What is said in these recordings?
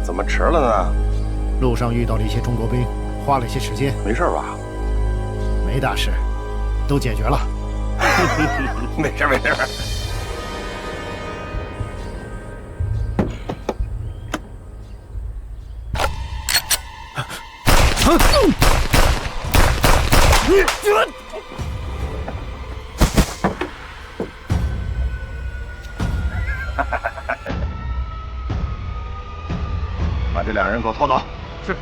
怎么迟了呢？路上遇到了一些中国兵，花了些时间。没事吧？没大事，都解决了。没事没事。把这两人给我拖走。是。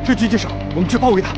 日军接手，我们去包围他。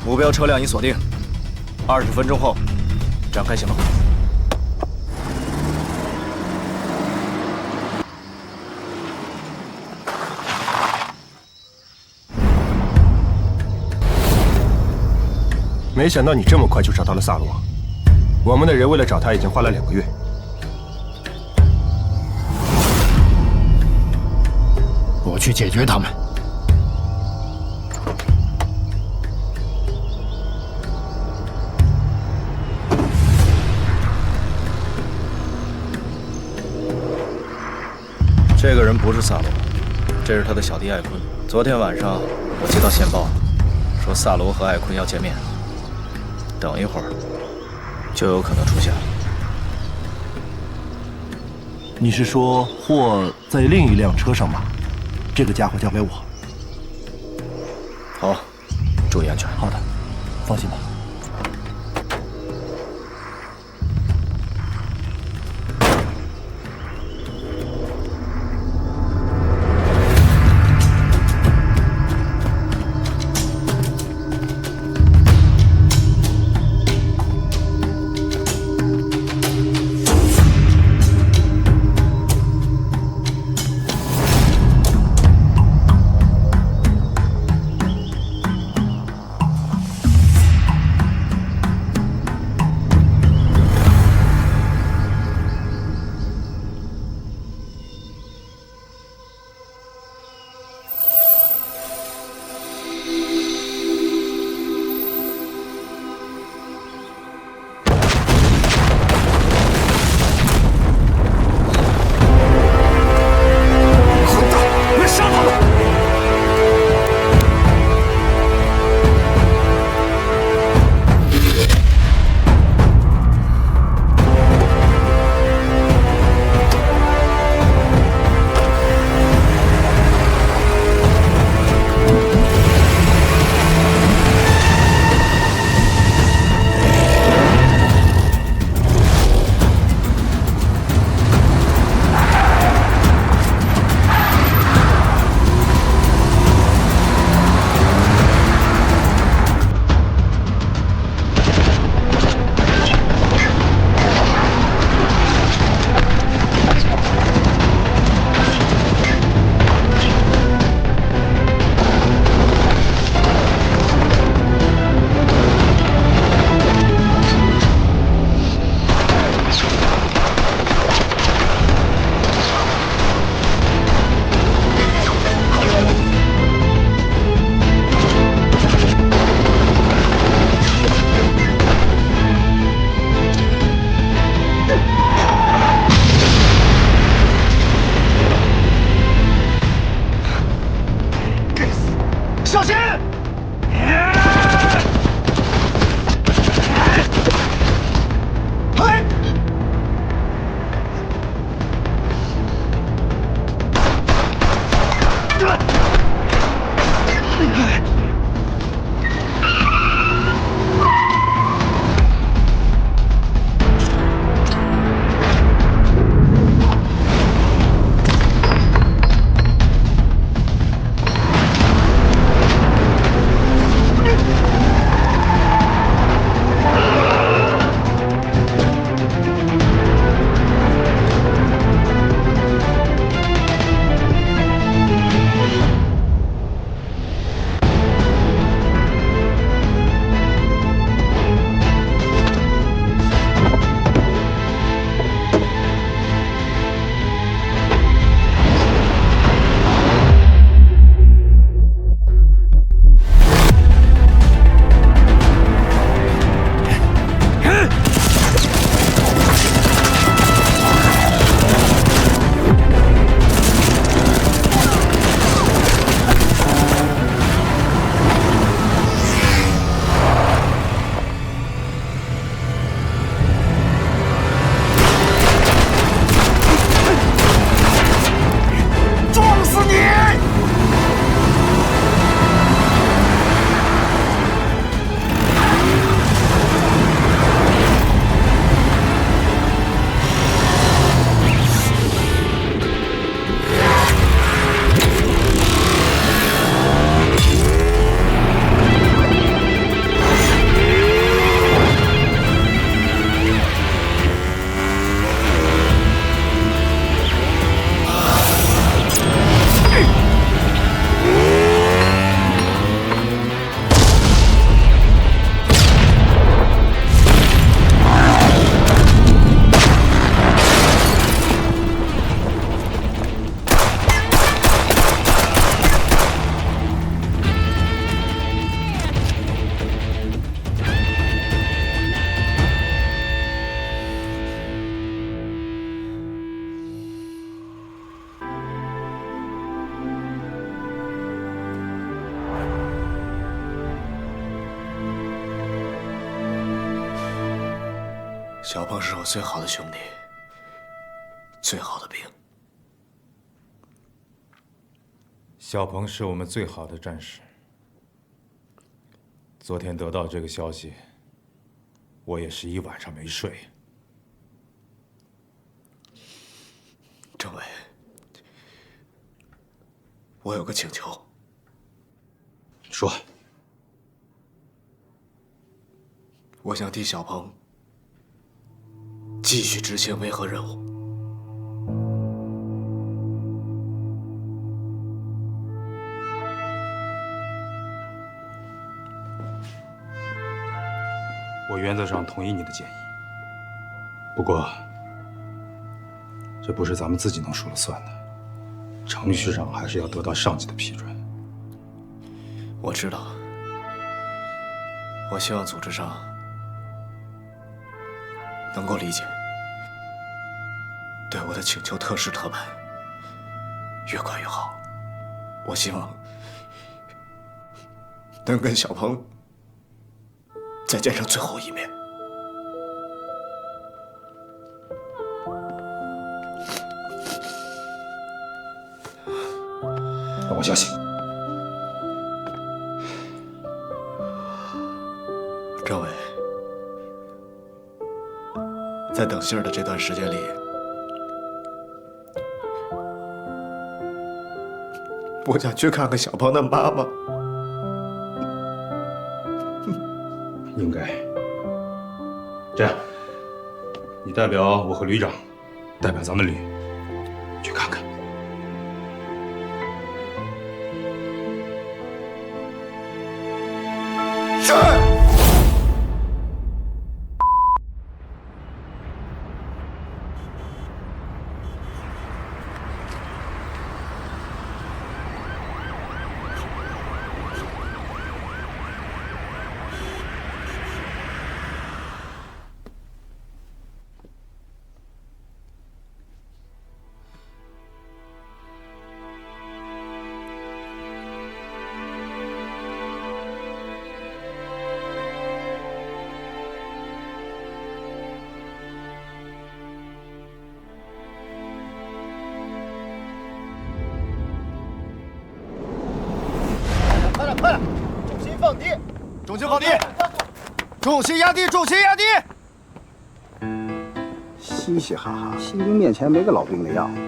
目标车辆已锁定，20分钟后展开行动。没想到你这么快就找到了萨罗，我们的人为了找他已经花了2个月。我去解决他们。这个人不是萨罗，这是他的小弟艾坤。昨天晚上我接到线报，说萨罗和艾坤要见面，等一会儿就有可能出现了。你是说货在另一辆车上吗？这个家伙交给我。好，注意安全。好的，放心吧。小心！嘿！小鹏是我最好的兄弟，最好的兵。小鹏是我们最好的战士。昨天得到这个消息，我也是一晚上没睡。政委，我有个请求。说。我想替小鹏继续执行维和任务。我原则上同意你的建议，不过这不是咱们自己能说了算的，程序上还是要得到上级的批准。我知道，我希望组织上能够理解，对我的请求特事特办，越快越好。我希望能跟小鹏再见上最后一面。等我消息。政委，在等信儿的这段时间里，我想去看看小鹏的妈妈。应该。这样，你代表我和旅长，代表咱们旅去看看。是。快，重心放低，重心放低，重心压低，重心压低。嘻嘻哈哈，新兵面前没个老兵的样子。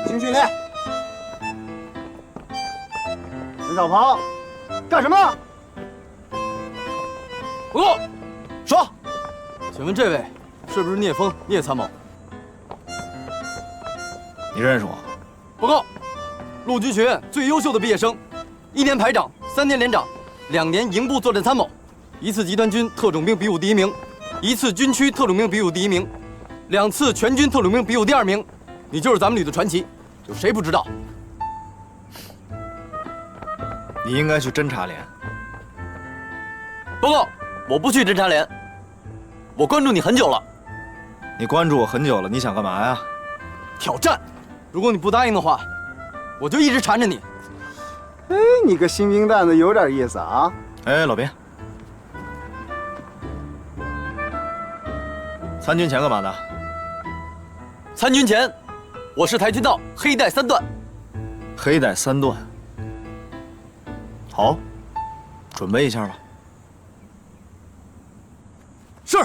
新训练，陈少鹏，干什么？报告，说，请问这位是不是聂风聂参谋？你认识我？报告，陆军学院最优秀的毕业生，1年排长，3年连长，2年营部作战参谋，1次集团军特种兵比武第1名，1次军区特种兵比武第1名，2次全军特种兵比武第2名。你就是咱们旅的传奇，有谁不知道？你应该去侦察连。报告，我不去侦察连。我关注你很久了。你关注我很久了，你想干嘛呀？挑战。如果你不答应的话，我就一直缠着你。哎，你个新兵蛋子有点意思啊！哎，老兵，参军前干嘛的？参军前，我是跆拳道黑带3段。黑带3段。好，准备一下吧。是。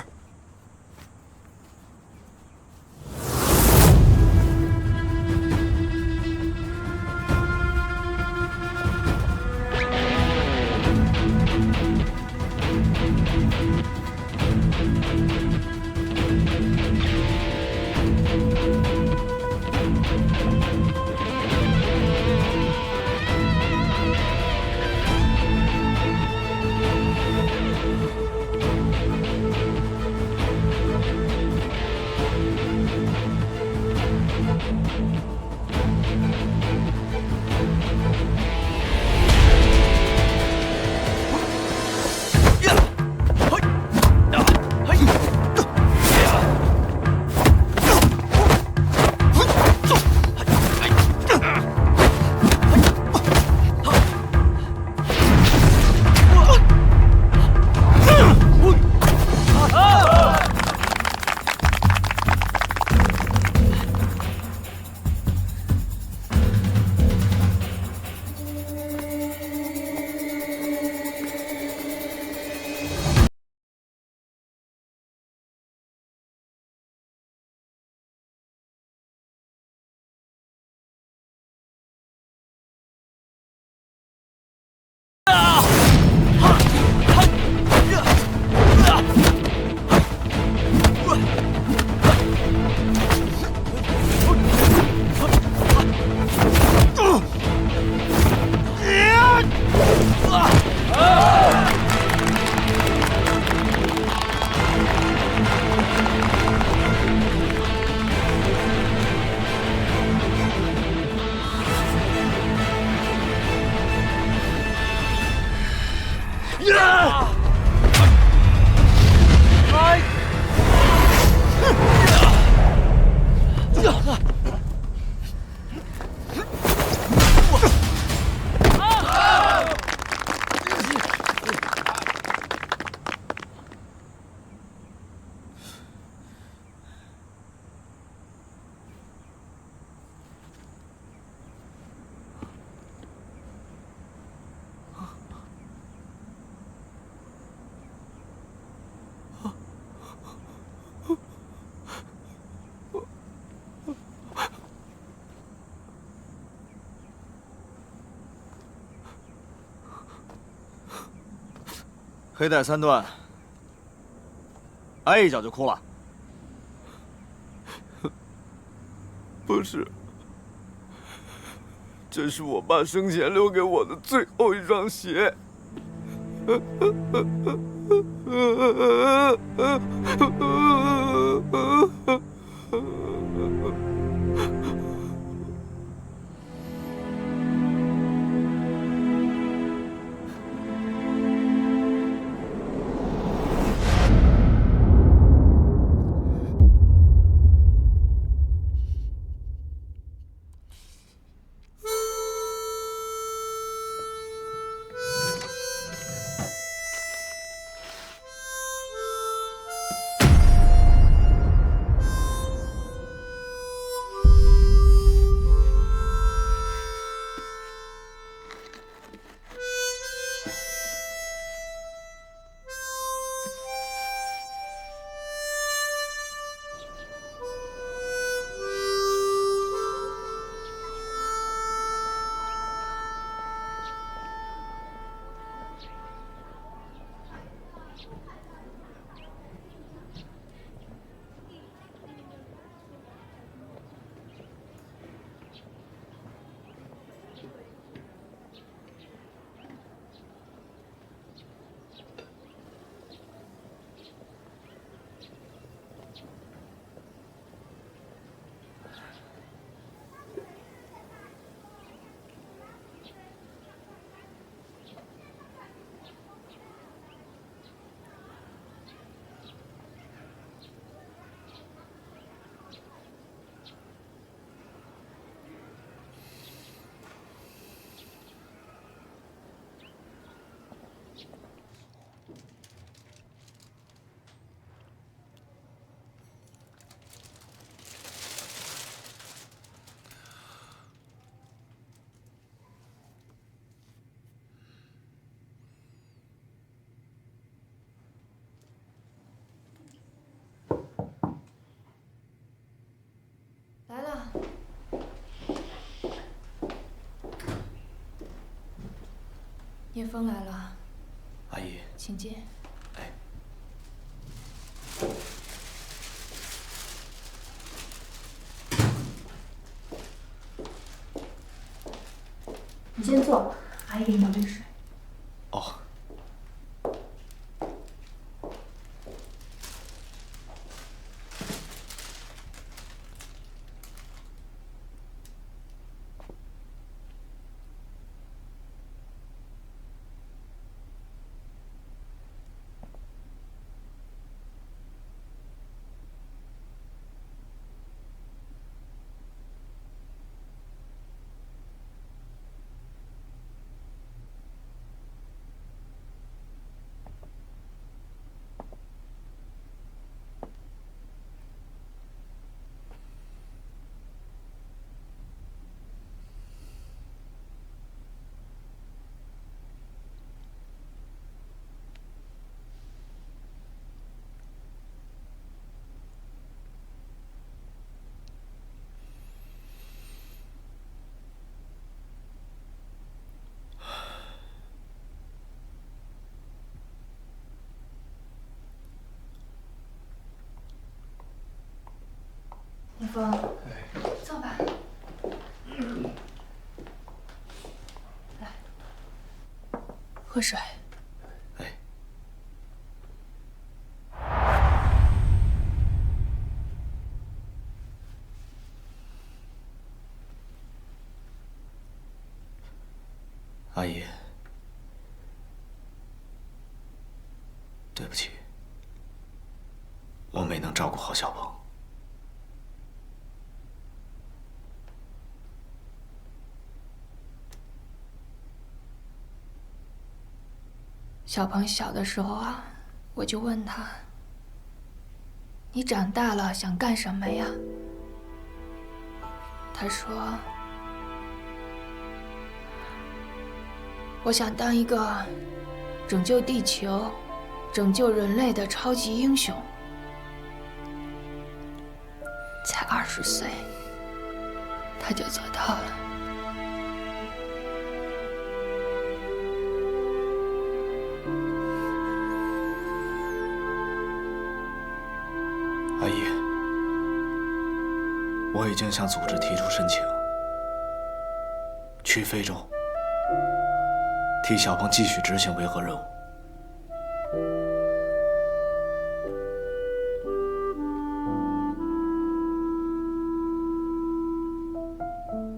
黑带3段，挨一脚就哭了。不是，这是我爸生前留给我的最后一双鞋。叶枫来了，阿姨，请进。哎，你先坐，阿姨给你倒杯水。哦。叶枫，坐吧。来，喝水。哎。阿姨，对不起，我没能照顾好小鹏。小鹏小的时候啊，我就问他：“你长大了想干什么呀？”他说：“我想当一个拯救地球、拯救人类的超级英雄。”才20岁，他就做到了。阿姨，我已经向组织提出申请，去非洲替小鹏继续执行维和任务。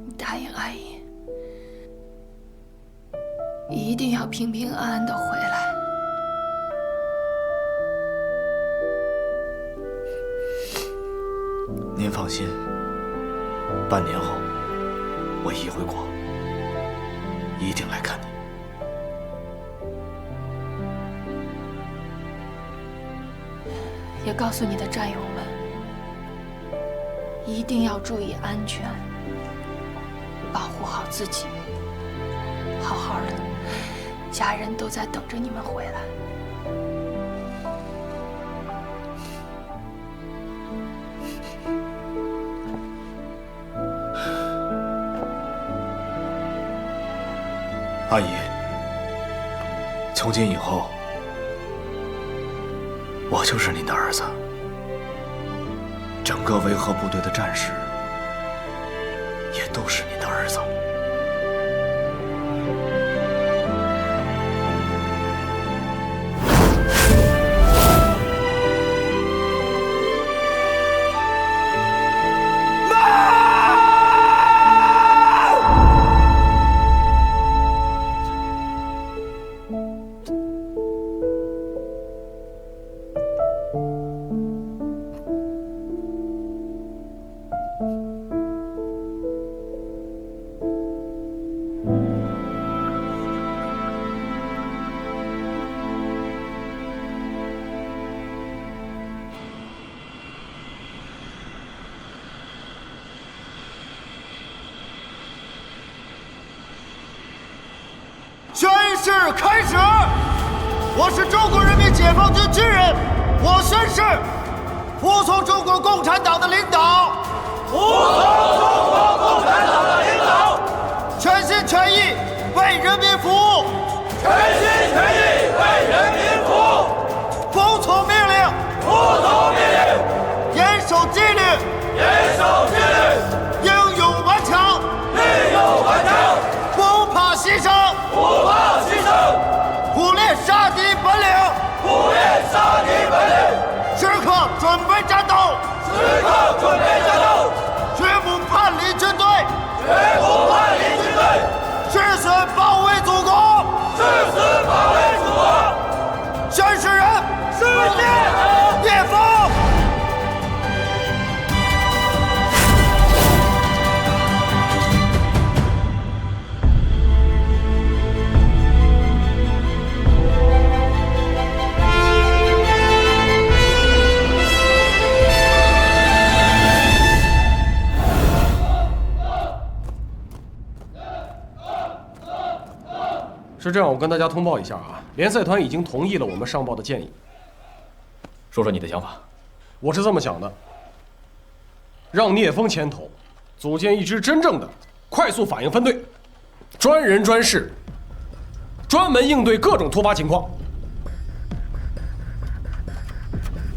你答应阿姨，一定要平平安安的回来。您放心，半年后我一回国，一定来看你。也告诉你的战友们，一定要注意安全，保护好自己，好好的，家人都在等着你们回来。阿姨，从今以后，我就是您的儿子，整个维和部队的战士也都是您的儿子。宣誓开始！我是中国人民解放军军人，我宣誓服从中国共产党的领导，服从中国共产党的领导，全心全意为人民服务，全心全意为人民服务，服从命令，服从命令，严守纪律，严守纪律，英勇顽强，英勇顽强，不怕牺牲，不怕牺牲，苦练杀敌本领，苦练杀敌本领，时刻准备战斗，时刻准备战斗，绝不叛离军队，绝不叛离军队，誓死保卫祖国，誓死保卫祖国。宣誓人：是聂风。是这样，我跟大家通报一下啊，联赛团已经同意了我们上报的建议。说说你的想法。我是这么想的，让聂风牵头，组建一支真正的快速反应分队，专人专事，专门应对各种突发情况。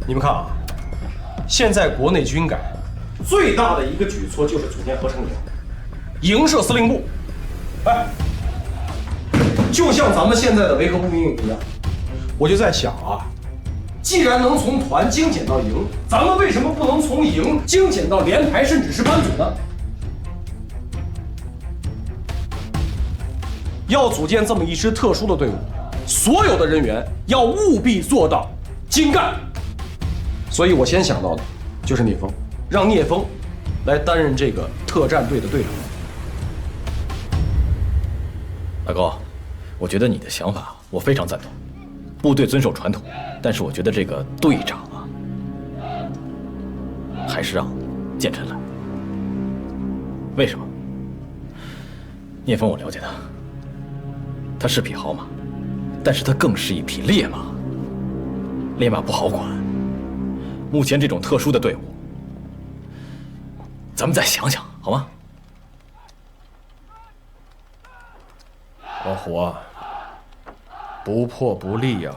你们看啊，现在国内军改最大的一个举措就是组建合成营，营设司令部。哎。就像咱们现在的维和部民营一样，我就在想啊，既然能从团精简到营，咱们为什么不能从营精简到连排甚至是班组呢？要组建这么一支特殊的队伍，所有的人员要务必做到精干。所以我先想到的就是聂风，让聂风来担任这个特战队的队长。大哥，我觉得你的想法我非常赞同，部队遵守传统，但是我觉得这个队长啊，还是让建臣来。为什么？聂风我了解他，他是匹好马，但是他更是一匹烈马。烈马不好管，目前这种特殊的队伍，咱们再想想好吗？老胡啊，不破不立呀。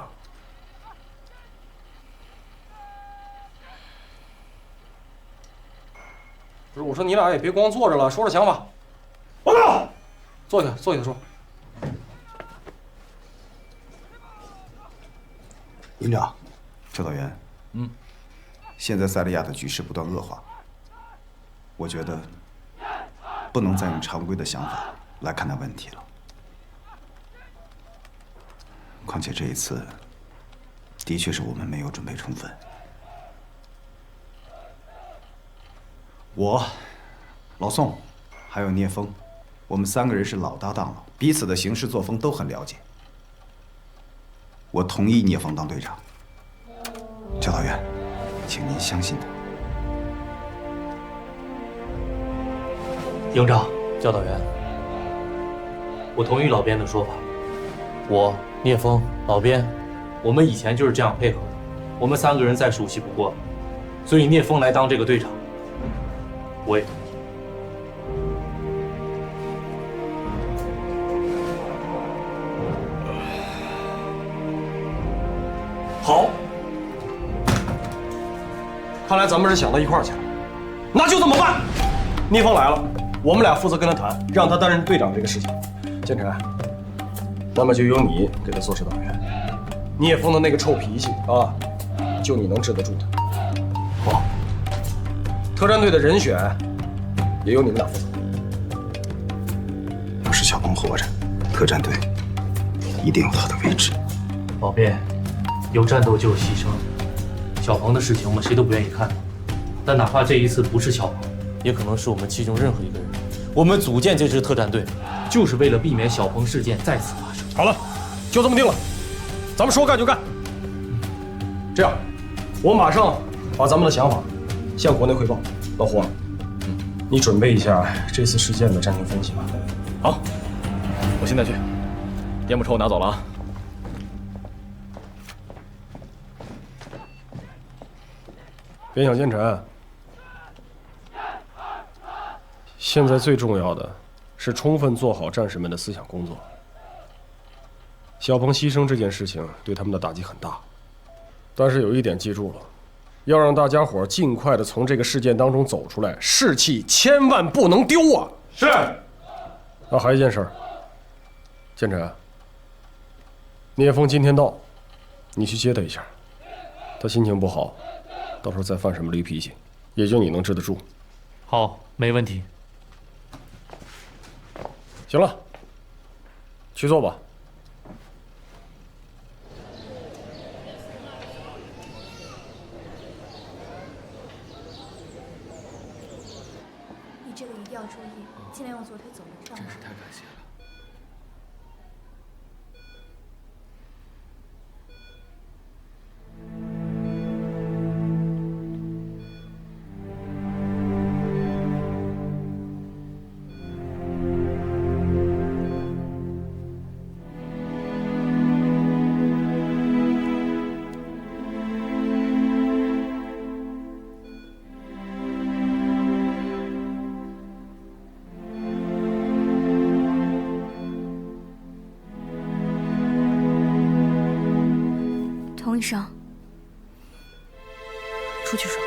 不是，我说你俩也别光坐着了，说说想法。报告，坐下，坐下说。营长，教导员，现在塞利亚的局势不断恶化，我觉得不能再用常规的想法来看待问题了。况且这一次，的确是我们没有准备充分。我、老宋，还有聂风，我们3个人是老搭档了，彼此的行事作风都很了解。我同意聂风当队长。教导员，请您相信他。营长，教导员，我同意老编的说法。我、聂风、老编，我们以前就是这样配合的，我们3个人再熟悉不过了，所以聂风来当这个队长，我也同意。好，看来咱们是想到一块儿去了，那就这么办。聂风来了，我们俩负责跟他谈，让他担任队长这个事情。建成，那么就由你给他做指导员。聂风的那个臭脾气啊，就你能治得住他。好，特战队的人选也由你们俩负责。要是小鹏活着，特战队一定有他的位置。老编，有战斗就有牺牲。小鹏的事情我们谁都不愿意看到，但哪怕这一次不是小鹏，也可能是我们其中任何一个人。我们组建这支特战队，就是为了避免小鹏事件再次发生。好了，就这么定了，咱们说干就干。这样，我马上把咱们的想法向国内汇报。老胡，你准备一下这次事件的战情分析吧。好，我现在去。烟幕抽我拿走了啊。边想建成，现在最重要的是充分做好战士们的思想工作。小鹏牺牲这件事情对他们的打击很大，但是有一点记住了，要让大家伙尽快的从这个事件当中走出来，士气千万不能丢啊！是。还有一件事，建成，聂风今天到，你去接他一下，他心情不好，到时候再犯什么驴脾气，也就你能治得住。好，没问题。行了，去做吧。你这个一定要注意，尽量用左腿走路，这样。真是太感谢了。童医生，出去说。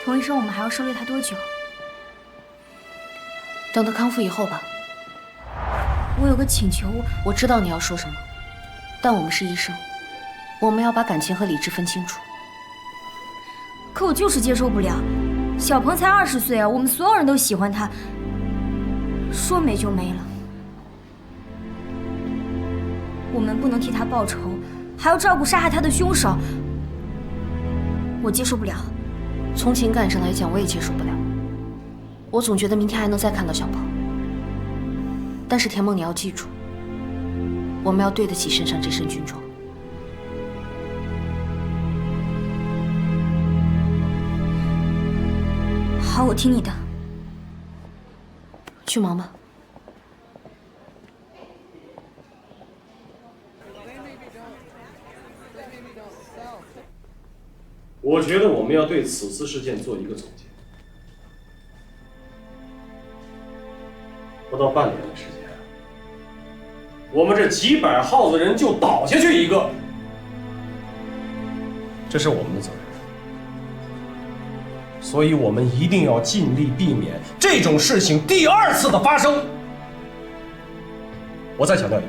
童医生，我们还要收留他多久？等他康复以后吧。我有个请求，我知道你要说什么，但我们是医生，我们要把感情和理智分清楚。可我就是接受不了，小鹏才20岁啊，我们所有人都喜欢他，说没就没了。我们不能替他报仇，还要照顾杀害他的凶手，我接受不了。从情感上来讲，我也接受不了。我总觉得明天还能再看到小鹏，但是田梦，你要记住，我们要对得起身上这身军装。好，我听你的。去忙吧。我觉得我们要对此次事件做一个总结。不到半年的时间，我们这几百号子人就倒下去一个，这是我们的责任。所以我们一定要尽力避免这种事情第2次的发生。我再强调一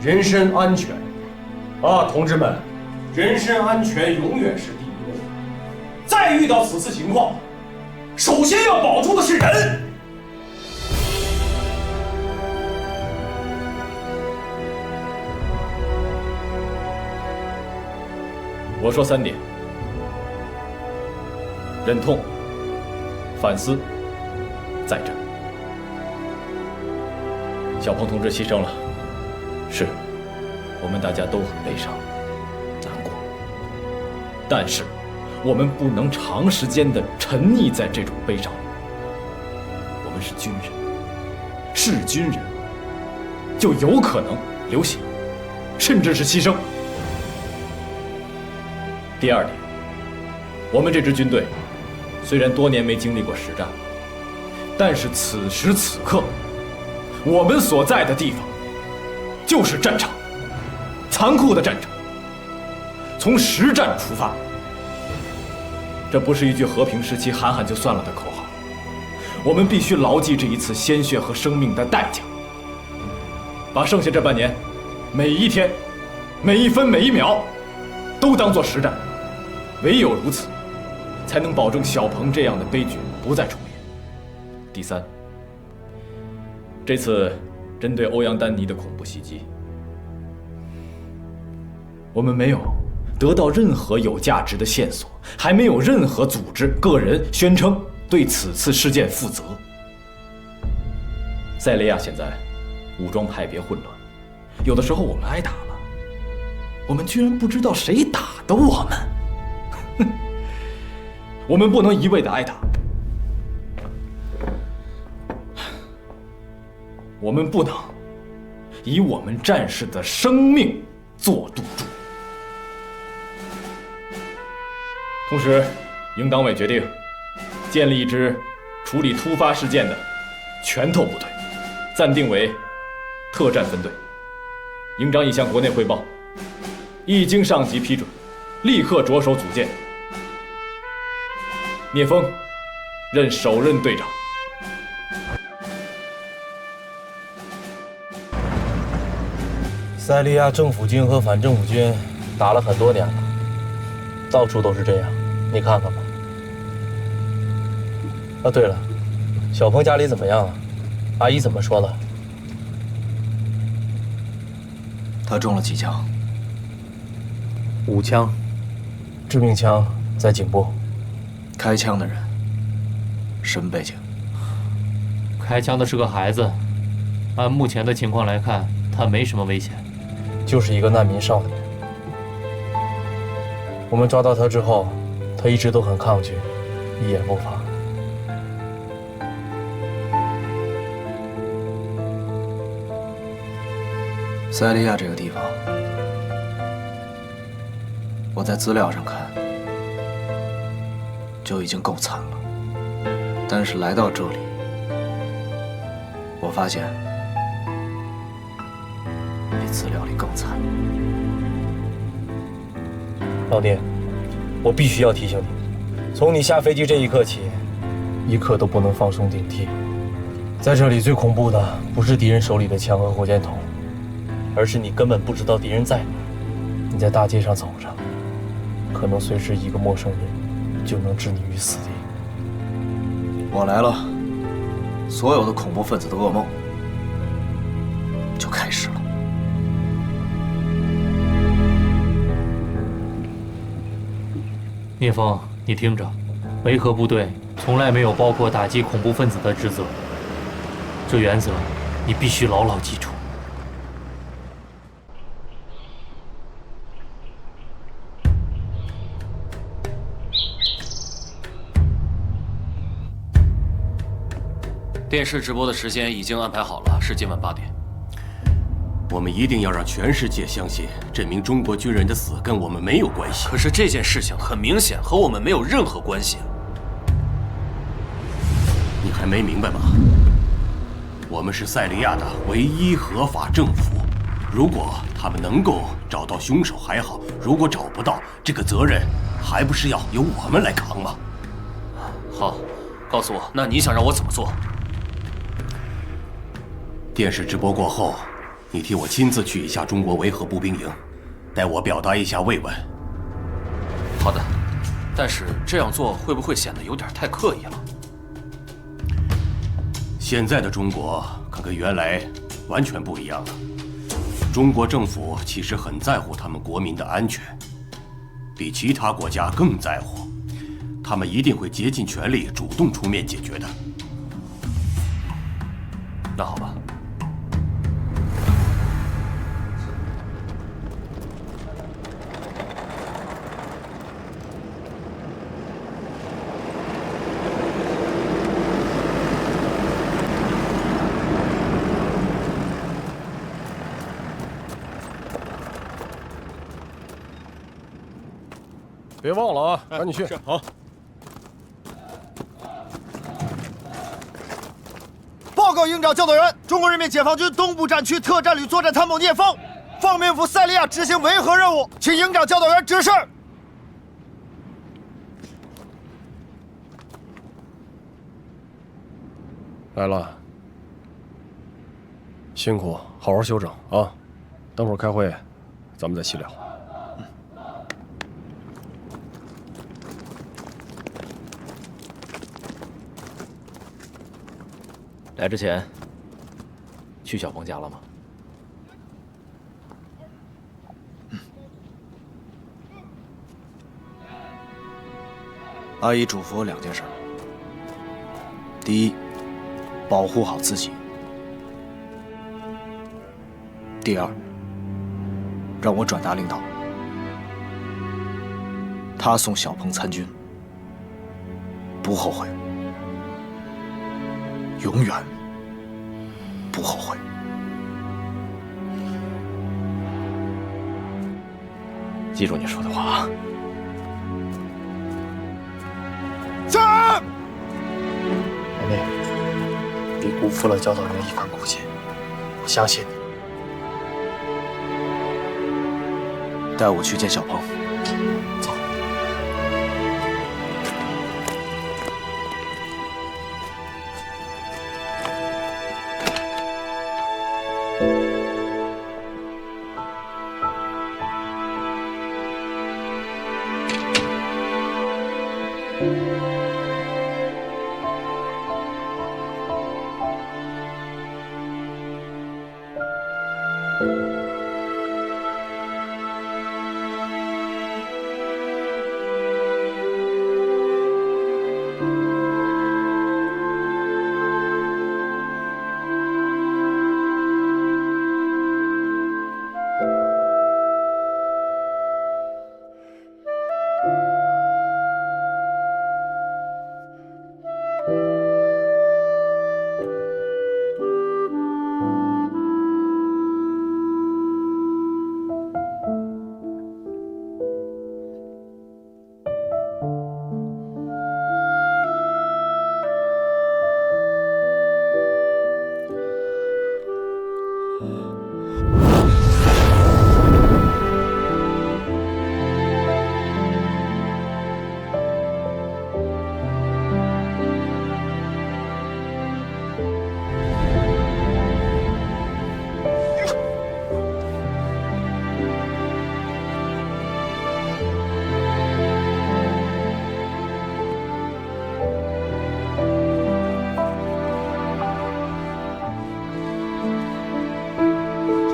遍，人身安全啊，同志们，人身安全永远是第一位。再遇到此次情况，首先要保住的是人。我说3点。忍痛、反思、再战。小鹏同志牺牲了，是，我们大家都很悲伤、难过。但是，我们不能长时间的沉溺在这种悲伤里。我们是军人，是军人，就有可能流血，甚至是牺牲。第2点，我们这支军队。虽然多年没经历过实战，但是此时此刻，我们所在的地方就是战场，残酷的战场。从实战出发，这不是一句和平时期喊喊就算了的口号，我们必须牢记这一次鲜血和生命的代价。把剩下这半年，每一天、每一分、每一秒，都当作实战。唯有如此，才能保证小鹏这样的悲剧不再重演。第3，这次针对欧阳丹妮的恐怖袭击，我们没有得到任何有价值的线索，还没有任何组织、个人宣称对此次事件负责。塞雷亚现在武装派别混乱，有的时候我们挨打了，我们居然不知道谁打的我们。我们不能一味的挨打，我们不能以我们战士的生命做赌注。同时，营党委决定建立一支处理突发事件的拳头部队，暂定为特战分队。营长已向国内汇报，一经上级批准，立刻着手组建。聂风任首任队长。塞利亚政府军和反政府军打了很多年了，到处都是这样，你看看吧。啊，对了，小鹏家里怎么样了？阿姨怎么说的？他中了几枪？5枪，致命枪在颈部。开枪的人什么背景？开枪的是个孩子，按目前的情况来看，他没什么危险，就是一个难民少年。我们抓到他之后，他一直都很抗拒，一言不发。塞利亚这个地方，我在资料上看就已经够惨了，但是来到这里，我发现比资料里更惨。老聂，我必须要提醒你，从你下飞机这一刻起，一刻都不能放松警惕。在这里最恐怖的不是敌人手里的枪和火箭筒，而是你根本不知道敌人在哪。你在大街上走着，可能随时一个陌生人就能置你于死地。我来了，所有的恐怖分子的噩梦就开始了。聂风，你听着，维和部队从来没有包括打击恐怖分子的职责，这原则你必须牢牢记住。电视直播的时间已经安排好了，是今晚8点。我们一定要让全世界相信，这名中国军人的死跟我们没有关系。可是这件事情很明显和我们没有任何关系。你还没明白吗？我们是塞利亚的唯一合法政府，如果他们能够找到凶手还好，如果找不到，这个责任还不是要由我们来扛吗？好，告诉我，那你想让我怎么做？电视直播过后，你替我亲自去一下中国维和步兵营，代我表达一下慰问。好的，但是这样做会不会显得有点太刻意了？现在的中国可跟原来完全不一样了。中国政府其实很在乎他们国民的安全，比其他国家更在乎。他们一定会竭尽全力主动出面解决的。那好吧。别忘了啊，赶紧去。好。报告营长教导员，中国人民解放军东部战区特战旅作战参谋聂风，奉命赴塞利亚执行维和任务，请营长教导员指示。来了，辛苦，好好休整啊。等会儿开会，咱们再细聊。来之前，去小鹏家了吗？阿姨嘱咐我2件事：第一，保护好自己；第二，让我转达领导，他送小鹏参军，不后悔。永远不后悔。记住你说的话啊！是。老聂，别辜负了教导员一番苦心，我相信你。带我去见小鹏。走。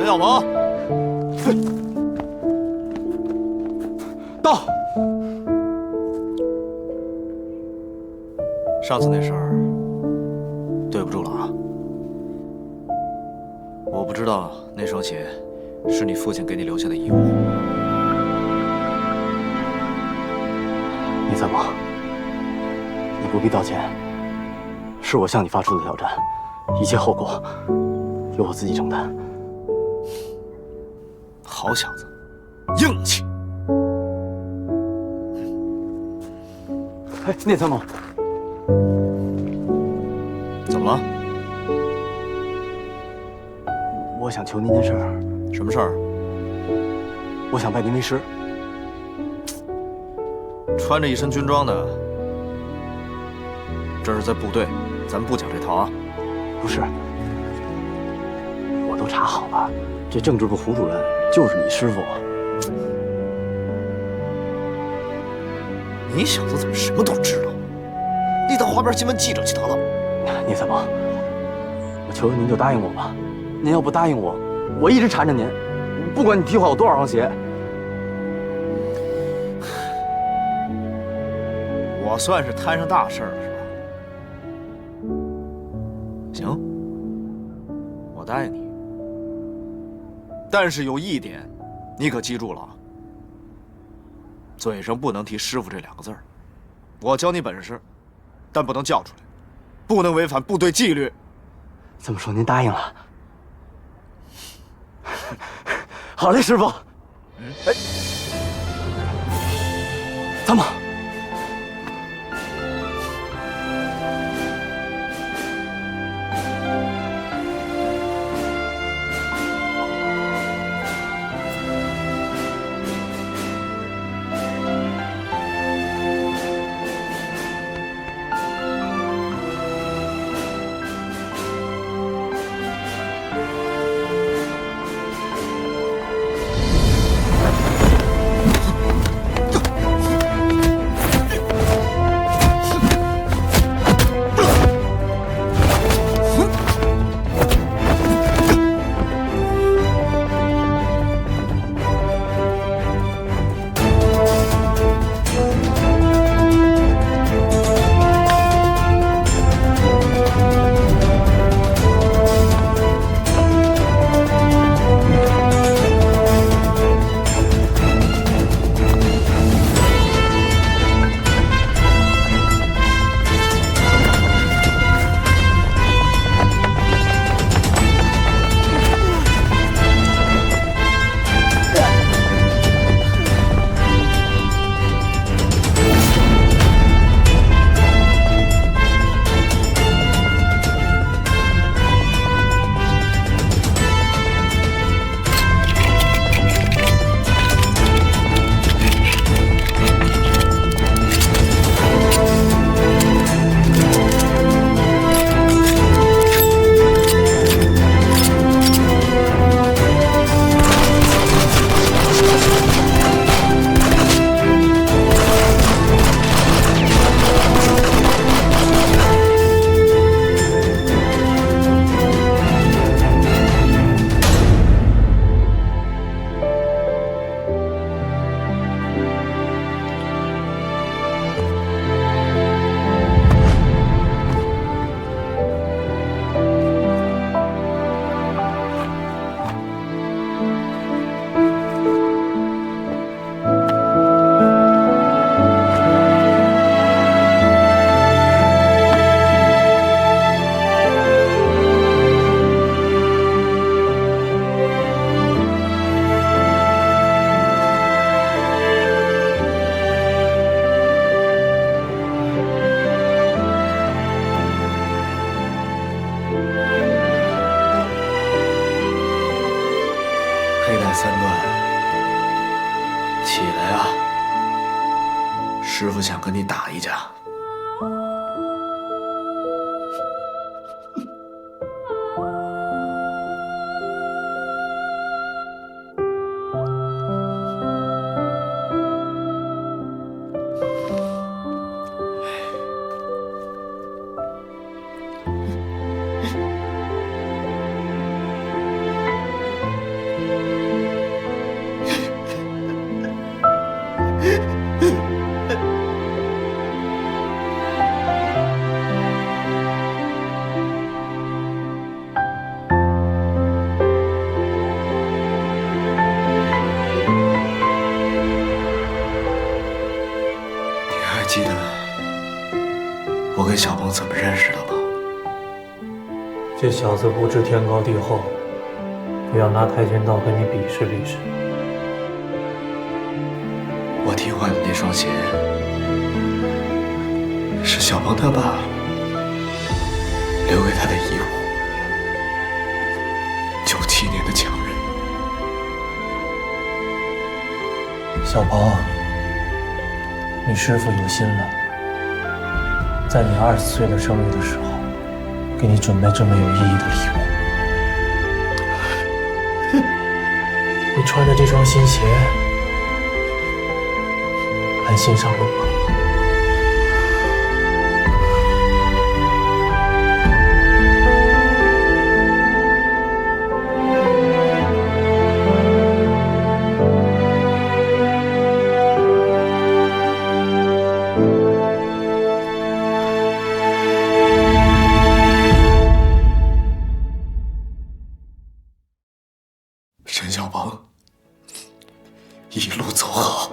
小鹏，到。上次那事儿，对不住了啊。我不知道那双鞋是你父亲给你留下的遗物。李三毛，你不必道歉，是我向你发出的挑战，一切后果由我自己承担。好小子，硬气！哎，聂参谋，怎么了？我想求您件事儿。什么事儿？我想拜您为师。穿着一身军装的，这是在部队，咱不讲这套啊。不是，我都查好了，这政治部胡主任就是你师傅。你小子怎么什么都知道？你当花边新闻记者去得了。聂参谋，我求求您就答应我吧。您要不答应我，我一直缠着您，不管你踢坏我多少双鞋。我算是摊上大事了，是吧？行，我答应你。但是有一点，你可记住了啊，嘴上不能提师傅这2个字儿。我教你本事，但不能叫出来，不能违反部队纪律。这么说您答应了？好嘞，师傅。哎，参谋。段三段，起来啊！师傅想跟你打一架。记得我跟小鹏怎么认识的吗？这小子不知天高地厚，非要拿跆拳道跟你比试比试。我踢坏的那双鞋是小鹏他爸留给他的遗物，97年的强人。小鹏，你师傅有心了，在你20岁的生日的时候，给你准备这么有意义的礼物。你穿着这双新鞋，安心上路吧。沈小鹏，一路走好。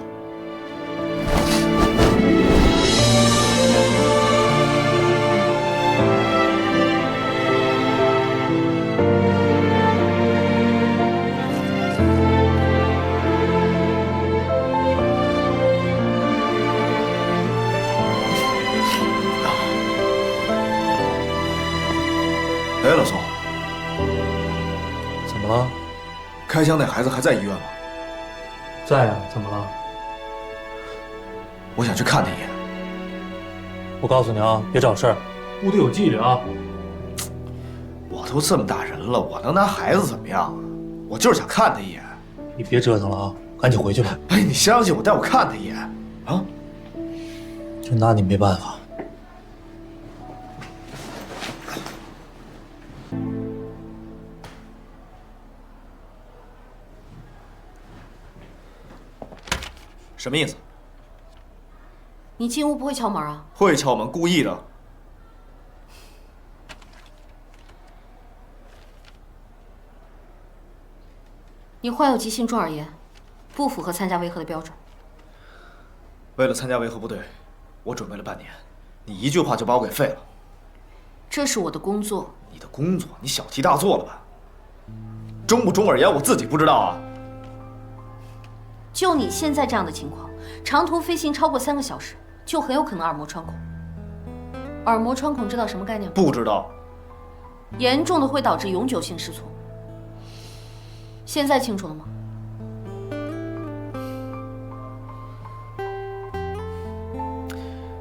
哎，老宋，怎么了？开枪那孩子还在医院吗？在啊，怎么了？我想去看他一眼。我告诉你啊，别找事儿，部队有纪律啊。我都这么大人了，我能拿孩子怎么样啊？我就是想看他一眼。你别折腾了啊，赶紧回去吧。哎，你相信我，带我看他一眼啊！就拿你没办法。什么意思？你进屋不会敲门啊？会敲门，故意的。你患有急性中耳炎，不符合参加维和的标准。为了参加维和部队，我准备了半年，你一句话就把我给废了。这是我的工作。你的工作？你小题大做了吧？中不中耳炎我自己不知道啊。就你现在这样的情况，长途飞行超过3个小时，就很有可能耳膜穿孔。耳膜穿孔知道什么概念吗？不知道。严重的会导致永久性失聪。现在清楚了吗？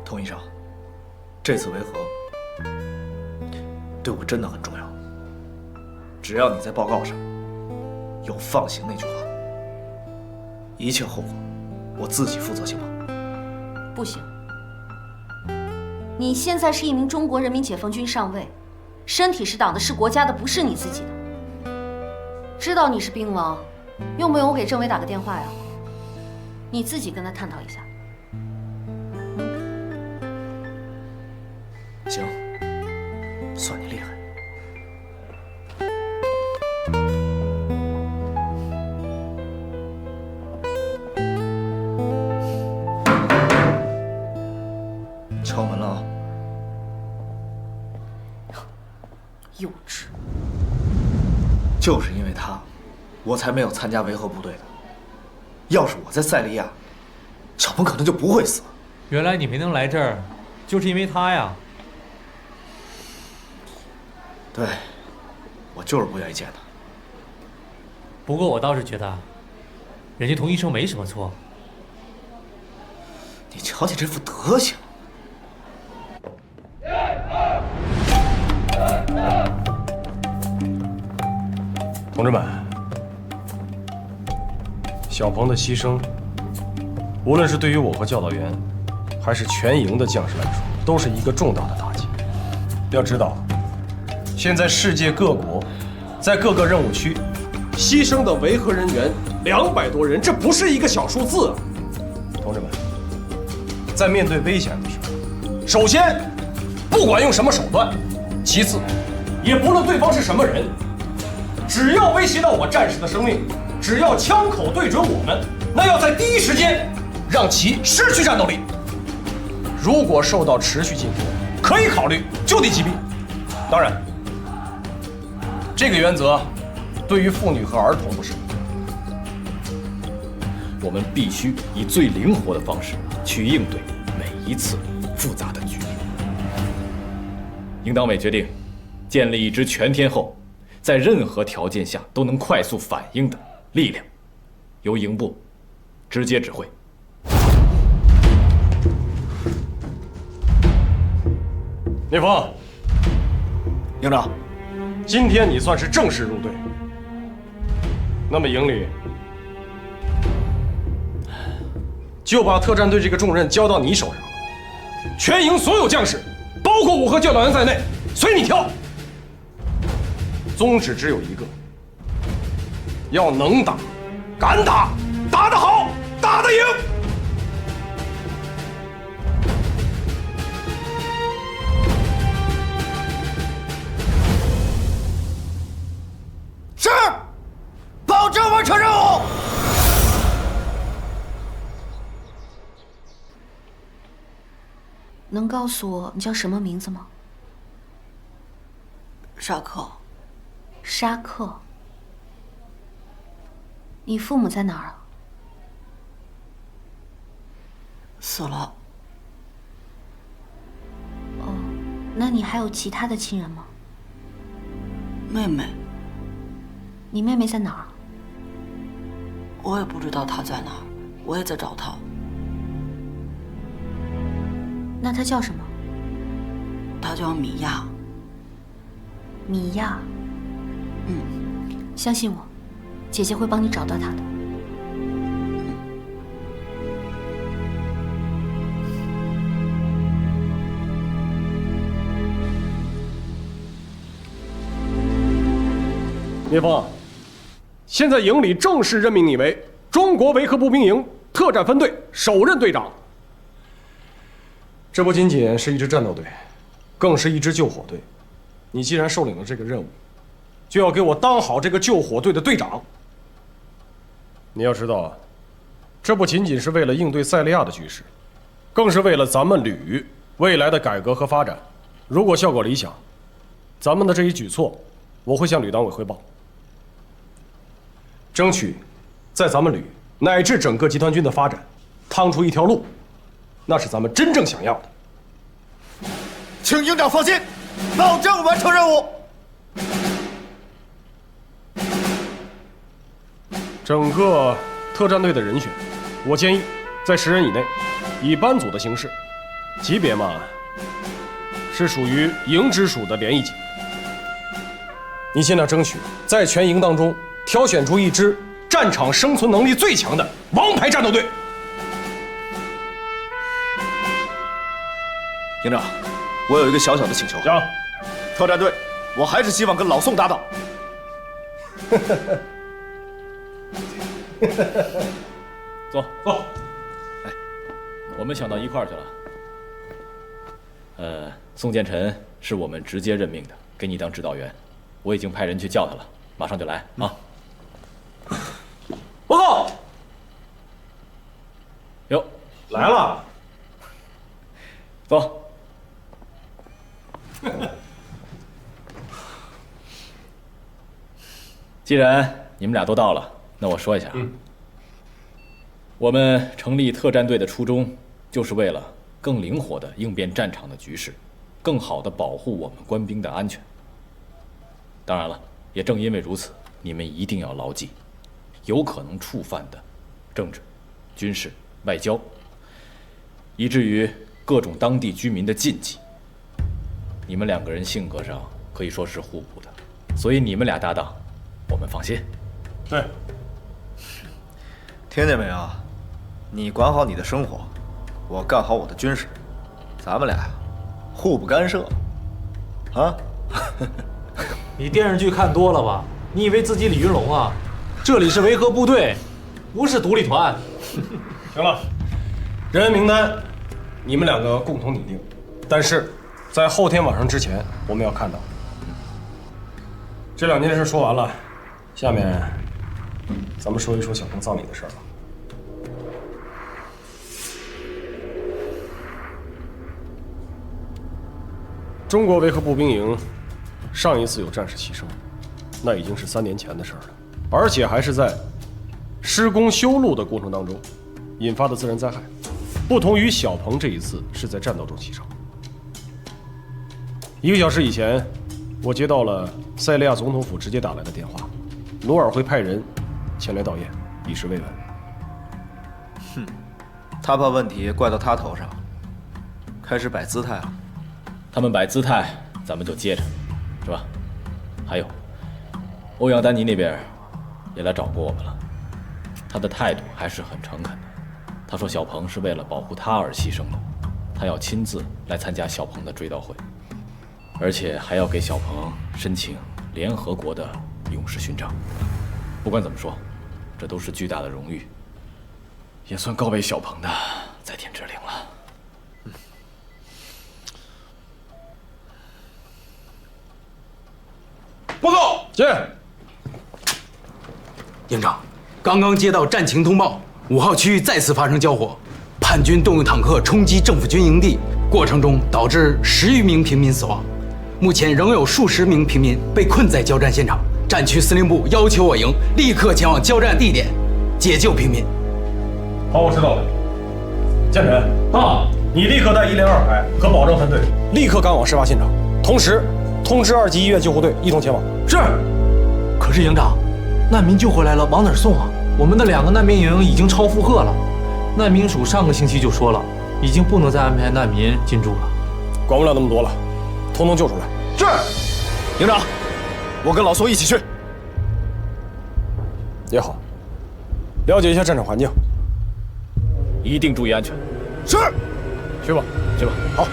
童医生，这次维和对我真的很重要。只要你在报告上有放行那句话，一切后果我自己负责，行吗？不行。你现在是一名中国人民解放军上尉，身体是党的，是国家的，不是你自己的。知道你是兵王，用不用我给政委打个电话呀？你自己跟他探讨一下。行，算你厉害。敲门了啊！幼稚。就是因为他，我才没有参加维和部队的。要是我在塞利亚，小鹏可能就不会死。原来你没能来这儿，就是因为他呀。对，我就是不愿意见他。不过我倒是觉得，人家童医生没什么错。你瞧你这副德行！同志们，小鹏的牺牲，无论是对于我和教导员，还是全营的将士来说，都是一个重大的打击。要知道，现在世界各国在各个任务区牺牲的维和人员200多人，这不是一个小数字啊！同志们，在面对危险的时候，首先不管用什么手段，其次也不论对方是什么人，只要威胁到我战士的生命，只要枪口对准我们，那要在第一时间让其失去战斗力。如果受到持续进攻，可以考虑就地击毙。当然，这个原则对于妇女和儿童不适。我们必须以最灵活的方式去应对每一次复杂的局面。营党委决定建立一支全天候，在任何条件下都能快速反应的力量，由营部直接指挥。聂风，营长，今天你算是正式入队。那么营里就把特战队这个重任交到你手上了。全营所有将士，包括我和教导员在内，随你挑。宗旨只有一个：要能打、敢打、打得好、打得赢。是，保证完成任务。能告诉我你叫什么名字吗？沙克。沙克。你父母在哪儿啊？死了。哦，那你还有其他的亲人吗？妹妹。你妹妹在哪儿？我也不知道她在哪儿，我也在找她。那她叫什么？她叫米娅。米娅。相信我，姐姐会帮你找到她的。聂风，现在营里正式任命你为中国维和步兵营特战分队首任队长。这不仅仅是一支战斗队，更是一支救火队。你既然受领了这个任务，就要给我当好这个救火队的队长。你要知道，这不仅仅是为了应对塞利亚的局势，更是为了咱们旅未来的改革和发展。如果效果理想，咱们的这一举措，我会向旅党委汇报，争取在咱们旅乃至整个集团军的发展，趟出一条路，那是咱们真正想要的。请营长放心，保证完成任务。整个特战队的人选，我建议在10人以内，以班组的形式，级别嘛是属于营直属的连一级。你尽量争取在全营当中挑选出一支战场生存能力最强的王牌战斗队。营长，我有一个小小的请求。讲，特战队，我还是希望跟老宋搭档。坐坐。哎，我们想到一块儿去了。宋建臣是我们直接任命的，给你当指导员。我已经派人去叫他了，马上就来啊！报告。哟，来了。走。既然你们俩都到了，那我说一下，我们成立特战队的初衷，就是为了更灵活地应变战场的局势，更好地保护我们官兵的安全。当然了，也正因为如此，你们一定要牢记，有可能触犯的政治、军事、外交，以至于各种当地居民的禁忌。你们两个人性格上可以说是互补的，所以你们俩搭档，我们放心。对，听见没有？你管好你的生活，我干好我的军事，咱们俩互不干涉。啊？你电视剧看多了吧？你以为自己李云龙啊？这里是维和部队，不是独立团。行了，人员名单你们两个共同拟定，但是在后天晚上之前我们要看到。这2件事说完了，下面咱们说一说小鹏葬礼的事儿吧。中国维和步兵营上一次有战士牺牲，那已经是3年前的事儿了，而且还是在施工修路的过程当中引发的自然灾害。不同于小鹏这一次是在战斗中牺牲。1个小时以前，我接到了塞利亚总统府直接打来的电话，努尔会派人前来悼唁，以示慰问。哼，他把问题怪到他头上，开始摆姿态了。他们摆姿态，咱们就接着，是吧？还有，欧阳丹妮那边也来找过我们了，他的态度还是很诚恳的。他说小鹏是为了保护他而牺牲的，他要亲自来参加小鹏的追悼会，而且还要给小鹏申请联合国的勇士勋章。不管怎么说，这都是巨大的荣誉，也算告慰小鹏的在天之灵了。报告，接。营长，刚刚接到战情通报，5号区域再次发生交火，叛军动用坦克冲击政府军营地，过程中导致10余名平民死亡，目前仍有数十名平民被困在交战现场。战区司令部要求我营立刻前往交战地点，解救平民。好，我知道了。建臣啊，你立刻带1连2排和保障分队立刻赶往事发现场，同时通知2级医院救护队一同前往。是。可是营长，难民救回来了，往哪儿送啊？我们的2个难民营已经超负荷了，难民署上个星期就说了，已经不能再安排难民进驻了。管不了那么多了，统统救出来。是。营长，我跟老宋一起去。也好，了解一下战场环境，一定注意安全。是。去吧，去吧。好。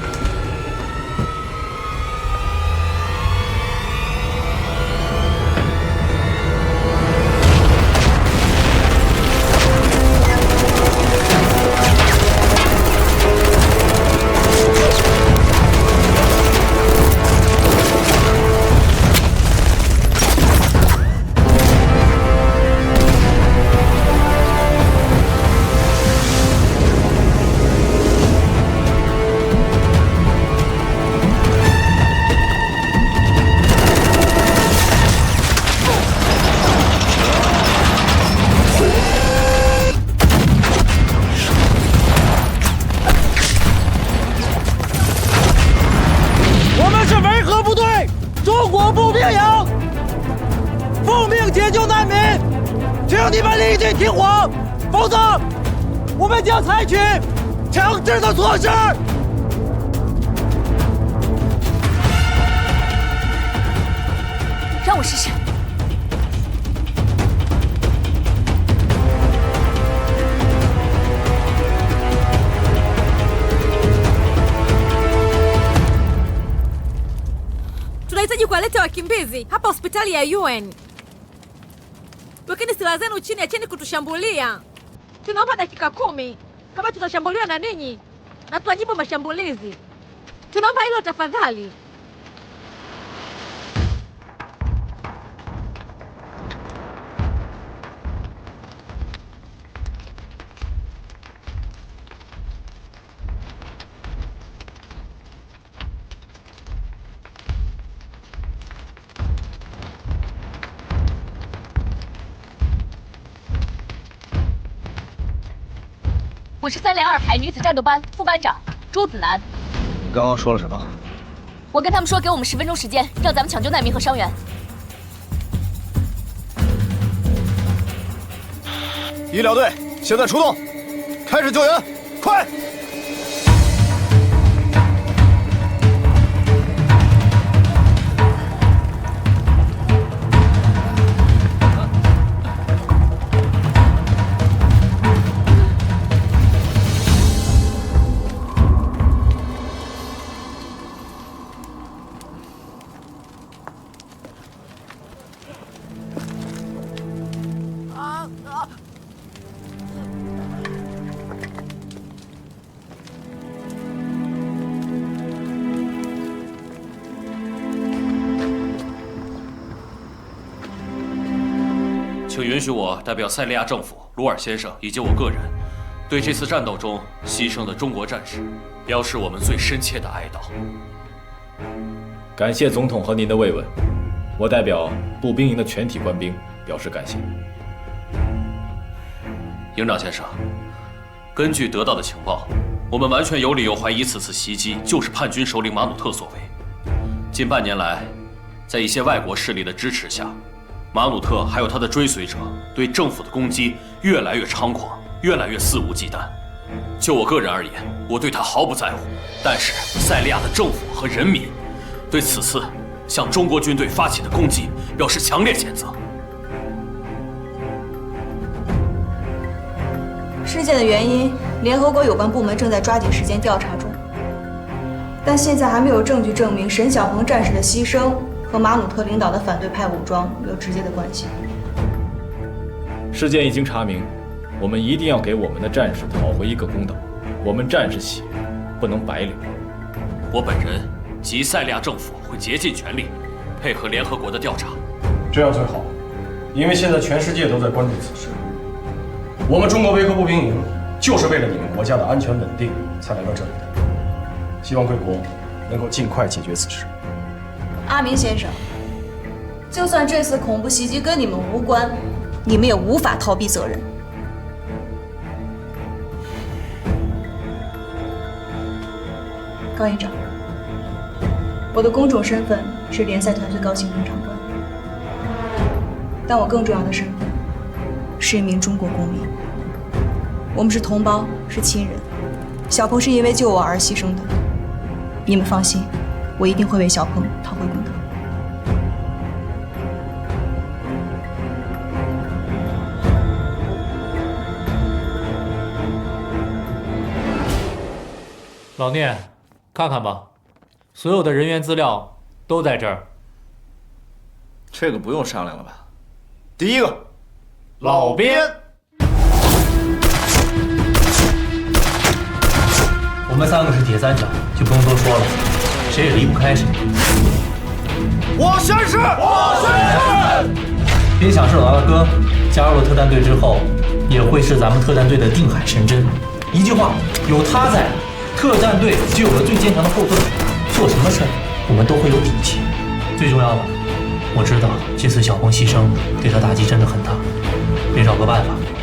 停火，否则我们将采取强制的措施。让我试试。Tunahitaji kuwaleta wakimbizi hapa hospitali ya UN. Wekeni silaha zenu chini, acheni kutushambulia. Tunaomba dakika 10 kama tutashambuliwa na ninyi na tunajibu mashambulizi. Tunaomba hilo tafadhali.我是3连2排女子战斗班副班长朱子楠。刚刚说了什么？我跟他们说，给我们10分钟时间，让咱们抢救难民和伤员。医疗队现在出动，开始救援，快！请允许我代表塞利亚政府、鲁尔先生以及我个人，对这次战斗中牺牲的中国战士表示我们最深切的哀悼。感谢总统和您的慰问，我代表步兵营的全体官兵表示感谢。营长先生，根据得到的情报，我们完全有理由怀疑此次袭击就是叛军首领马努特所为。近半年来，在一些外国势力的支持下，马努特还有他的追随者对政府的攻击越来越猖狂，越来越肆无忌惮。就我个人而言，我对他毫不在乎，但是塞利亚的政府和人民对此次向中国军队发起的攻击表示强烈谴责。事件的原因，联合国有关部门正在抓紧时间调查中，但现在还没有证据证明沈小鹏战士的牺牲和马努特领导的反对派武装有直接的关系。事件已经查明，我们一定要给我们的战士讨回一个公道。我们战士血不能白流。我本人及塞利亚政府会竭尽全力配合联合国的调查。这样最好，因为现在全世界都在关注此事。我们中国维和步兵营就是为了你们国家的安全稳定才来到这里的。希望贵国能够尽快解决此事。阿明先生，就算这次恐怖袭击跟你们无关，你们也无法逃避责任。高营长，我的公众身份是联赛团最高行政长官，但我更重要的身份是一名中国公民。我们是同胞，是亲人。小鹏是因为救我而牺牲的，你们放心，我一定会为小鹏讨回公道。老聂，看看吧，所有的人员资料都在这儿。这个不用商量了吧？第一个，老编。我们三个是铁三角，就不用多说了，谁也离不开谁。我宣誓！我宣誓！边想是老大哥加入了特战队之后，也会是咱们特战队的定海神针。一句话，有他在，特战队就有了最坚强的后盾，做什么事儿我们都会有底气。最重要的，我知道这次小鹏牺牲对他打击真的很大，得找个办法